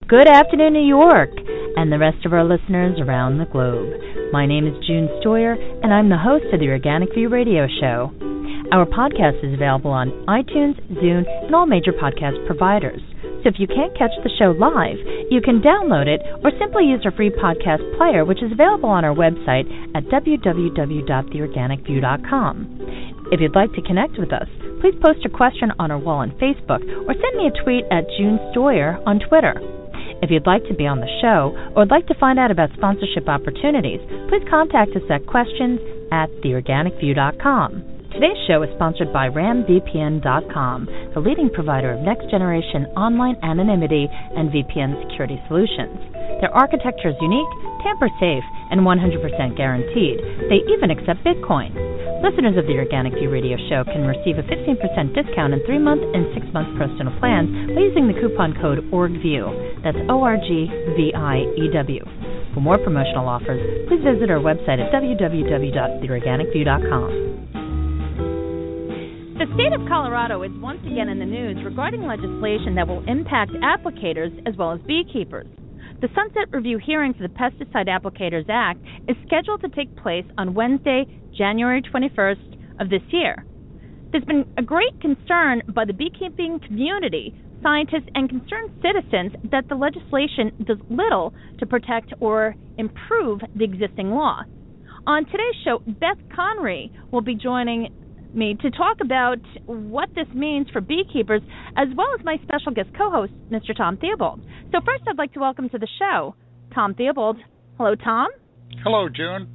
Good afternoon, New York, and the rest of our listeners around the globe. My name is June Stoyer, and I'm the host of the Organic View radio show. Our podcast is available on iTunes, Zune, and all major podcast providers. So if you can't catch the show live, you can download it or simply use our free podcast player, which is available on our website at www.theorganicview.com. If you'd like to connect with us, please post a question on our wall on Facebook or send me a tweet at June Stoyer on Twitter. If you'd like to be on the show or would like to find out about sponsorship opportunities, please contact us at questions@theorganicview.com. Today's show is sponsored by ramvpn.com, the leading provider of next-generation online anonymity and VPN security solutions. Their architecture is unique, tamper-safe, and 100% guaranteed. They even accept Bitcoin. Listeners of the Organic View radio show can receive a 15% discount in 3-month and 6-month personal plans by using the coupon code ORGVIEW. That's ORGVIEW. For more promotional offers, please visit our website at www.theorganicview.com. The state of Colorado is once again in the news regarding legislation that will impact applicators as well as beekeepers. The Sunset Review hearing for the Pesticide Applicators Act is scheduled to take place on Wednesday, January 21st of this year. There's been a great concern by the beekeeping community, scientists, and concerned citizens that the legislation does little to protect or improve the existing law. On today's show, Beth Conrey will be joining me to talk about what this means for beekeepers, as well as my special guest co-host, Mr. Tom Theobald. So first, I'd like to welcome to the show Tom Theobald. Hello, Tom. Hello, June.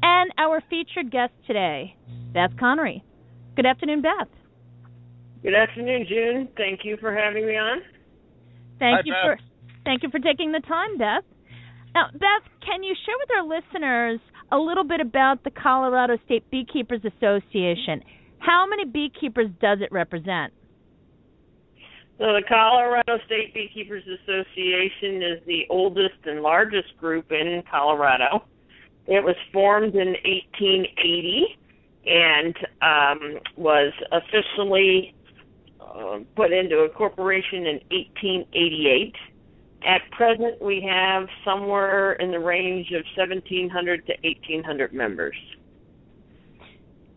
And our featured guest today, Beth Conrey. Good afternoon, Beth. Good afternoon, June. Thank you for having me on. Thank you for taking the time, Beth. Now, Beth, can you share with our listeners a little bit about the Colorado State Beekeepers Association? How many beekeepers does it represent? So the Colorado State Beekeepers Association is the oldest and largest group in Colorado. It was formed in 1880 and was officially put into a corporation in 1888. At present, we have somewhere in the range of 1,700 to 1,800 members.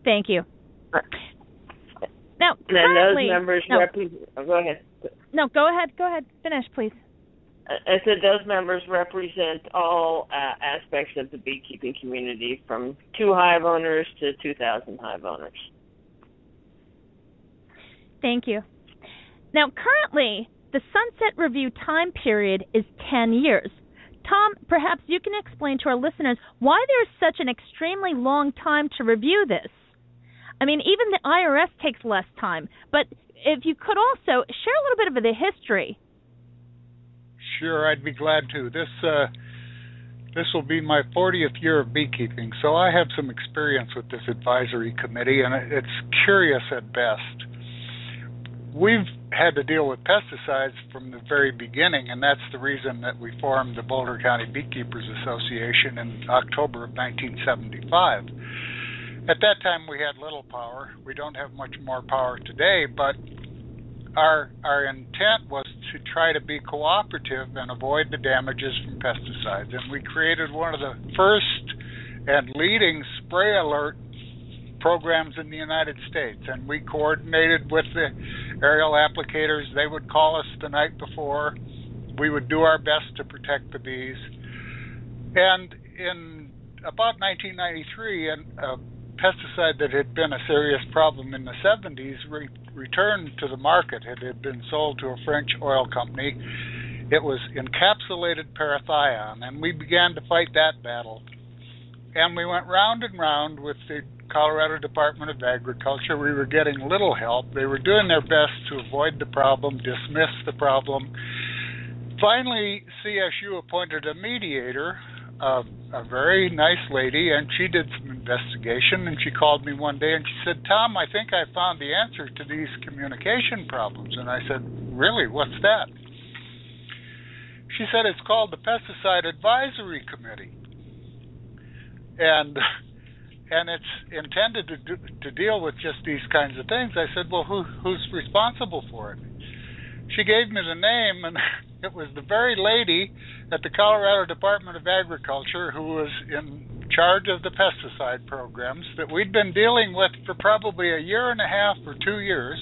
Thank you. Now, and those members represent... go ahead. No, go ahead. Go ahead. Finish, please. I said those members represent all aspects of the beekeeping community, from 2 hive owners to 2,000 hive owners. Thank you. Now, currently, the Sunset Review time period is 10 years. Tom, perhaps you can explain to our listeners why there's such an extremely long time to review this. I mean, even the IRS takes less time. But if you could also share a little bit of the history. Sure, I'd be glad to. This will be my 40th year of beekeeping, so I have some experience with this advisory committee, and it's curious at best. We've had to deal with pesticides from the very beginning, and that's the reason that we formed the Boulder County Beekeepers Association in October of 1975. At that time, we had little power. We don't have much more power today, but our intent was to try to be cooperative and avoid the damages from pesticides, and we created one of the first and leading spray alert programs in the United States, and we coordinated with the aerial applicators. They would call us the night before. We would do our best to protect the bees. And in about 1993, a pesticide that had been a serious problem in the 70s returned to the market. It had been sold to a French oil company. It was encapsulated parathion, and we began to fight that battle. And we went round and round with the Colorado Department of Agriculture. We were getting little help. They were doing their best to avoid the problem, dismiss the problem. Finally, CSU appointed a mediator, a very nice lady, and she did some investigation, and she called me one day and she said, "Tom, I think I found the answer to these communication problems." And I said, "Really? What's that?" She said, "It's called the Pesticide Advisory Committee. And it's intended to deal with just these kinds of things." I said, "Well, who's responsible for it?" She gave me the name, and It was the very lady at the Colorado Department of Agriculture who was in charge of the pesticide programs that we'd been dealing with for probably a year and a half or 2 years.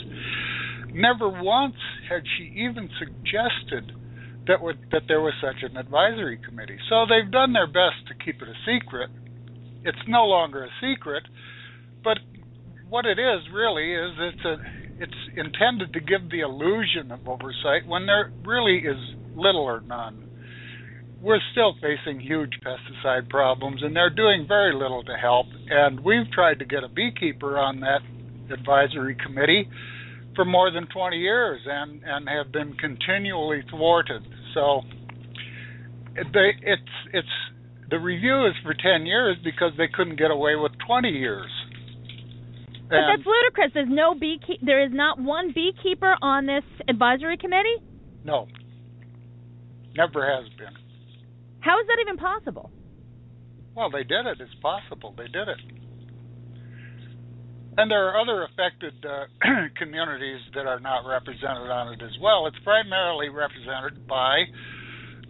Never once had she even suggested that there was such an advisory committee. So they've done their best to keep it a secret. It's no longer a secret, but what it is really is it's intended to give the illusion of oversight when there really is little or none. We're still facing huge pesticide problems, and they're doing very little to help. And we've tried to get a beekeeper on that advisory committee for more than 20 years and have been continually thwarted. So the review is for 10 years because they couldn't get away with 20 years. But that's ludicrous. There is not one beekeeper on this advisory committee? No. Never has been. How is that even possible? Well, they did it. It's possible. They did it. And there are other affected communities that are not represented on it as well. It's primarily represented by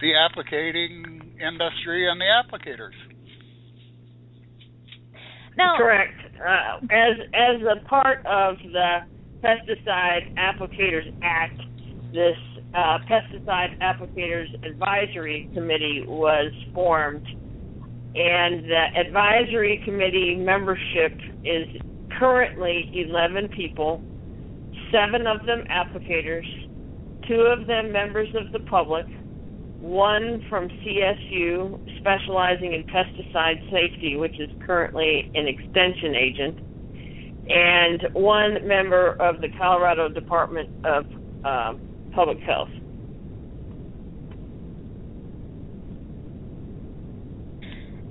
the applicating industry and the applicators. Now, correct. As a part of the Pesticide Applicators Act, this Pesticide Applicators Advisory Committee was formed, and the advisory committee membership is currently 11 people, 7 of them applicators, 2 of them members of the public, 1 from CSU specializing in pesticide safety, which is currently an extension agent, and 1 member of the Colorado Department of Public Health.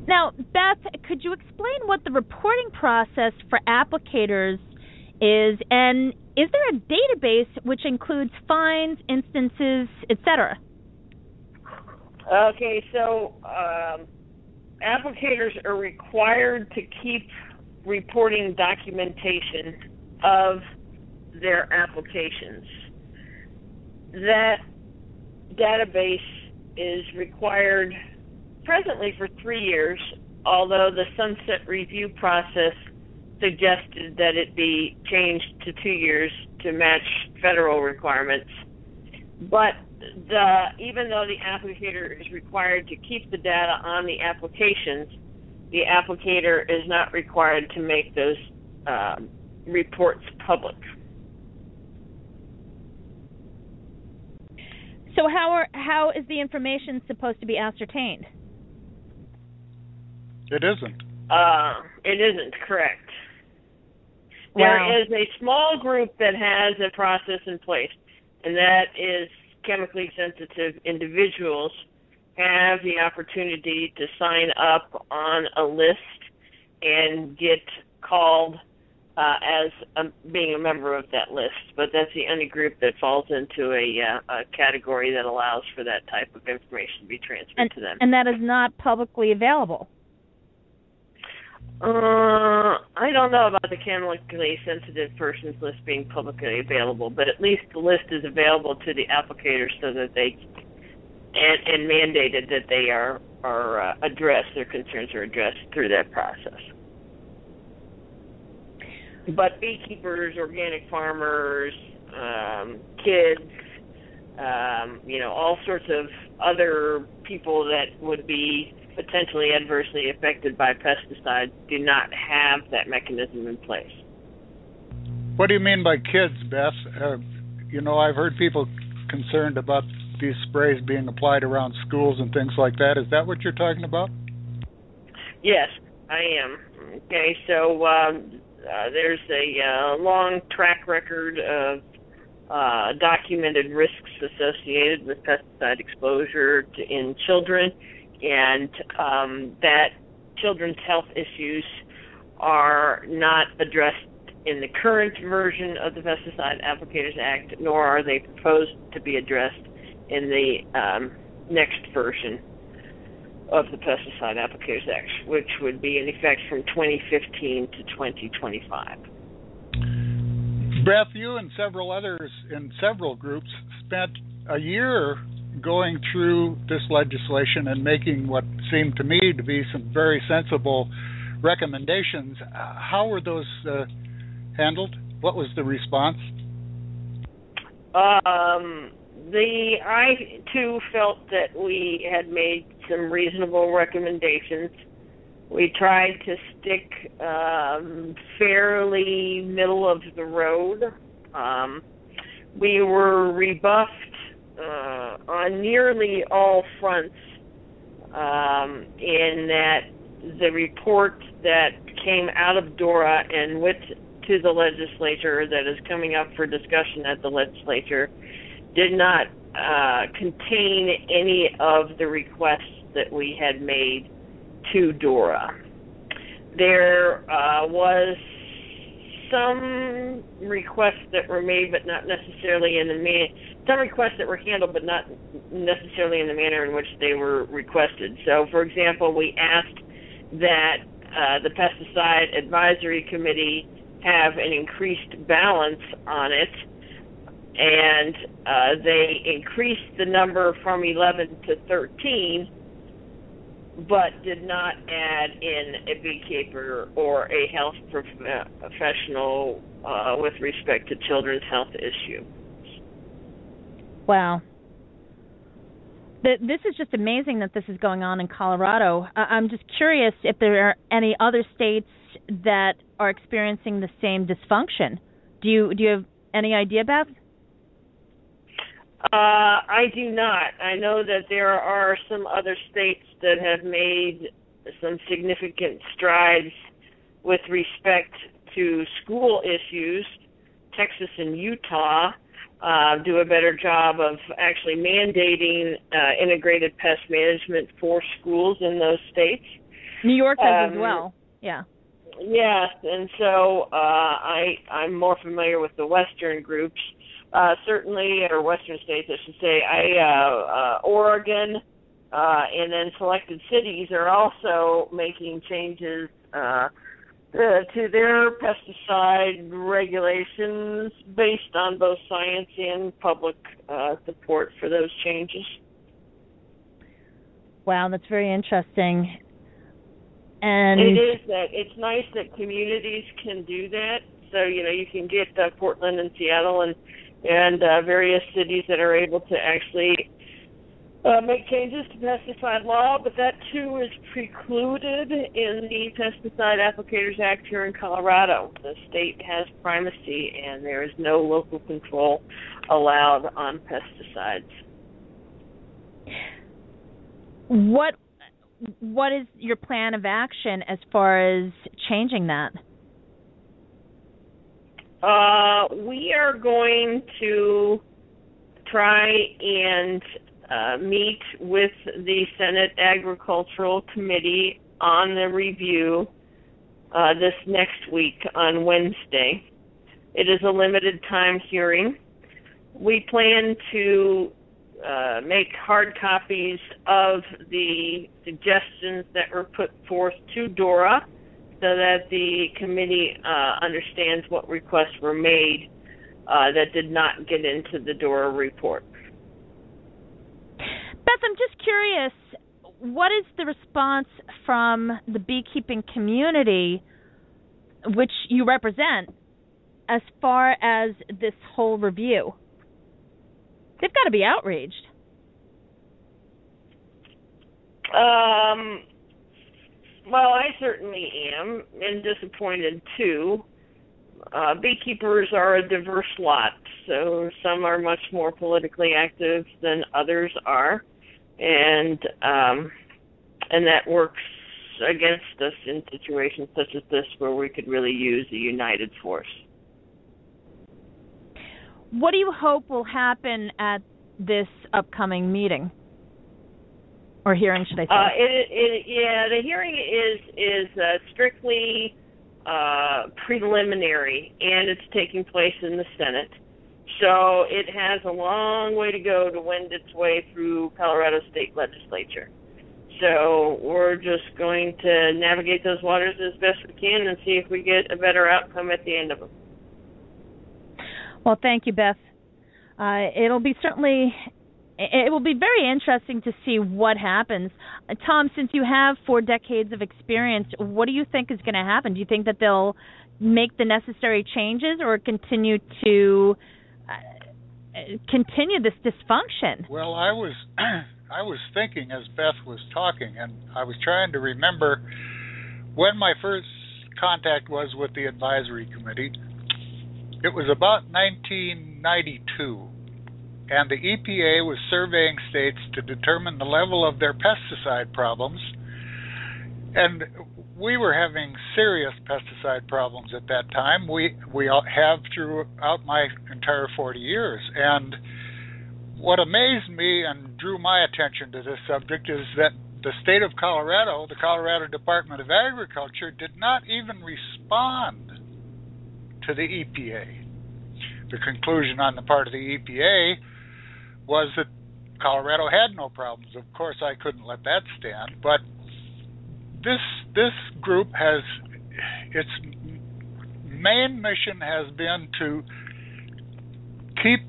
Now, Beth, could you explain what the reporting process for applicators is, and is there a database which includes fines, instances, etc.? Okay, so applicators are required to keep reporting documentation of their applications. That database is required presently for 3 years, although the sunset review process suggested that it be changed to 2 years to match federal requirements. But even though the applicator is required to keep the data on the applications, the applicator is not required to make those reports public. So how is the information supposed to be ascertained? It isn't. It isn't, correct. Wow. There is a small group that has a process in place, and that is chemically sensitive individuals have the opportunity to sign up on a list and get called as being a member of that list. But that's the only group that falls into a category that allows for that type of information to be transferred to them. And that is not publicly available? I don't know about the chemically sensitive persons list being publicly available, but at least the list is available to the applicators so that they, and mandated that they are addressed, their concerns are addressed through that process. But beekeepers, organic farmers, kids, all sorts of other people that would be potentially adversely affected by pesticides do not have that mechanism in place. What do you mean by kids, Beth? I've heard people concerned about these sprays being applied around schools and things like that. Is that what you're talking about? Yes, I am. Okay, so there's a long track record of documented risks associated with pesticide exposure in children, and that children's health issues are not addressed in the current version of the Pesticide Applicators Act, nor are they proposed to be addressed in the next version of the Pesticide Applicators Act, which would be in effect from 2015 to 2025. Beth, you and several others in several groups spent a year going through this legislation and making what seemed to me to be some very sensible recommendations. How were those handled? What was the response? I too felt that we had made some reasonable recommendations. We tried to stick fairly middle of the road. We were rebuffed on nearly all fronts in that the report that came out of DORA and went to the legislature that is coming up for discussion at the legislature did not contain any of the requests that we had made to DORA. There was some requests that were made, but not necessarily in the some requests that were handled, but not necessarily in the manner in which they were requested. So, for example, we asked that the Pesticide Advisory Committee have an increased balance on it, and they increased the number from 11 to 13, but did not add in a beekeeper or a health professional with respect to children's health issue. Wow. This is just amazing that this is going on in Colorado. I'm just curious if there are any other states that are experiencing the same dysfunction. Do you have any idea, Beth? I do not. I know that there are some other states that have made some significant strides with respect to school issues. Texas and Utah do a better job of actually mandating integrated pest management for schools in those states. New York does as well, yeah. Yes, and so I'm more familiar with the Western groups. Certainly, or Western states, I should say, Oregon and then selected cities are also making changes to their pesticide regulations based on both science and public support for those changes. Wow, that's very interesting. And it is that it's nice that communities can do that. So, you can get Portland and Seattle and various cities that are able to actually make changes to pesticide law, but that too is precluded in the Pesticide Applicators Act here in Colorado. The state has primacy and there is no local control allowed on pesticides. What is your plan of action as far as changing that? We are going to try and meet with the Senate Agricultural Committee on the review this next week on Wednesday. It is a limited time hearing. We plan to make hard copies of the suggestions that were put forth to DORA so that the committee understands what requests were made that did not get into the DORA report. Beth, I'm just curious, what is the response from the beekeeping community, which you represent, as far as this whole review? They've got to be outraged. Well, I certainly am, and disappointed too. Beekeepers are a diverse lot, so some are much more politically active than others are, and that works against us in situations such as this where we could really use a united force. What do you hope will happen at this upcoming meeting? Or hearing, should I say? The hearing is strictly preliminary, and it's taking place in the Senate. So it has a long way to go to wend its way through Colorado State Legislature. So we're just going to navigate those waters as best we can and see if we get a better outcome at the end of them. Well, thank you, Beth. It'll be certainly it will be very interesting to see what happens. Tom, since you have 4 decades of experience, what do you think is going to happen? Do you think that they'll make the necessary changes or continue to continue this dysfunction? Well, I was thinking as Beth was talking, and I was trying to remember when my first contact was with the advisory committee. It was about 1992, and the EPA was surveying states to determine the level of their pesticide problems, and we were having serious pesticide problems at that time. We have throughout my entire 40 years, and what amazed me and drew my attention to this subject is that the state of Colorado, the Colorado Department of Agriculture, did not even respond to the EPA. The conclusion on the part of the EPA was that Colorado had no problems. Of course, I couldn't let that stand, but this group has, its main mission has been to keep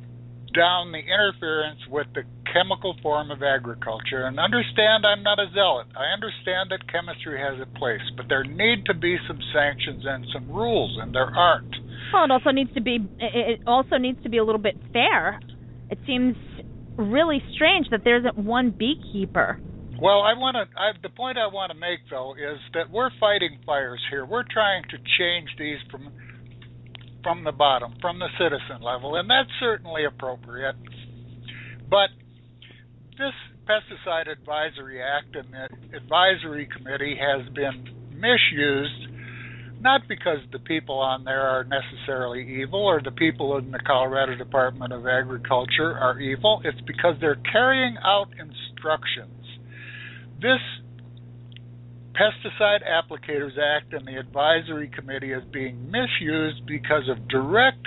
down the interference with the chemical form of agriculture. And understand, I'm not a zealot. I understand that chemistry has a place, but there need to be some sanctions and some rules, and there aren't. Well, it also needs to be a little bit fair. It seems really strange that there isn't one beekeeper. Well, the point I want to make, though, is that we're fighting fires here. We're trying to change these from the bottom, from the citizen level, and that's certainly appropriate. But this Pesticide Advisory Act and the Advisory Committee has been misused, not because the people on there are necessarily evil or the people in the Colorado Department of Agriculture are evil. It's because they're carrying out instructions. This Pesticide Applicators Act and the Advisory Committee is being misused because of direct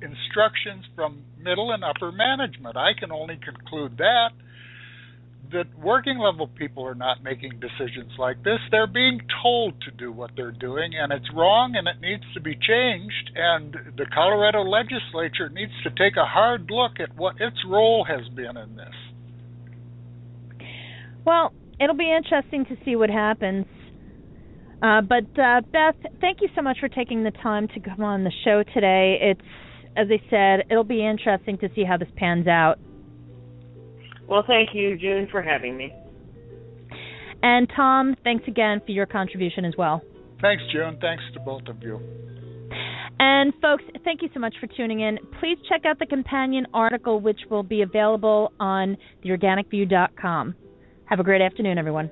instructions from middle and upper management. I can only conclude that working level people are not making decisions like this. They're being told to do what they're doing, and it's wrong, and it needs to be changed, and the Colorado legislature needs to take a hard look at what its role has been in this. Well, it'll be interesting to see what happens. But Beth, thank you so much for taking the time to come on the show today. It's, as I said, it'll be interesting to see how this pans out. Well, thank you, June, for having me. And Tom, thanks again for your contribution as well. Thanks, June. Thanks to both of you. And folks, thank you so much for tuning in. Please check out the companion article, which will be available on theorganicview.com. Have a great afternoon, everyone.